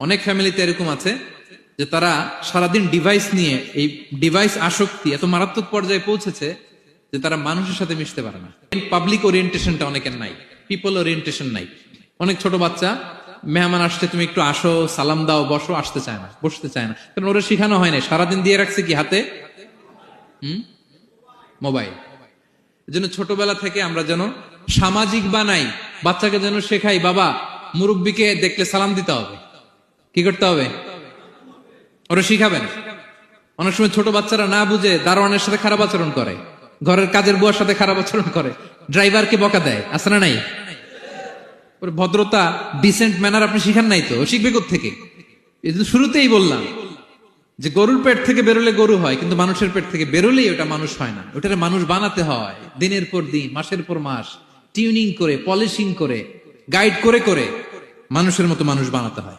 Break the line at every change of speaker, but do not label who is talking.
অনেক ফ্যামিলিতে এরকম আছে যে তারা সারাদিন ডিভাইস নিয়ে, এই ডিভাইস আসক্তি এত মারাত্মক পর্যায়ে পৌঁছেছে যে তারা মানুষের সাথে মিশতে পারে না। পাবলিক ওরিয়েন্টেশনটা অনেকের নাই, পিপল ওরিয়েন্টেশন নাই। অনেক ছোট বাচ্চা, মেহমান আসছে, তুমি একটু আসো, সালাম দাও, বসো, আসতে চায় না, বসতে চায় না, কারণ ওরা শিখানো হয় না। সারাদিন দিয়ে রাখছে কি হাতে? মোবাইল। এজন্য ছোটবেলা থেকে আমরা যেন সামাজিক বানাই, বাচ্চাকে যেন শেখাই, বাবা মুরব্বীকে দেখলে সালাম দিতে হবে। কি করতে হবে? ওরা শিখাবেন। অনেক সময় ছোট বাচ্চারা না বুঝে দারোয়ানের সাথে খারাপ আচরণ করে, ঘরের কাজের বুয়ার সাথে খারাপ আচরণ করে, ড্রাইভারকে বকা দেয়, আছে না নাই? ওর ভদ্রতা, ডিসেন্ট ম্যানার আপনি শিখান নাই তো, ও শিখবে কোত্থেকে? এই যে শুরুতেই বললাম যে গরুর পেট থেকে বেরোলে গরু হয়, কিন্তু মানুষের পেট থেকে বেরোলেই ওটা মানুষ হয় না। ওটারে মানুষ বানাতে হয় দিনের পর দিন, মাসের পর মাস, টিউনিং করে, পলিশিং করে, গাইড করে করে মানুষের মতো মানুষ বানাতে হয়।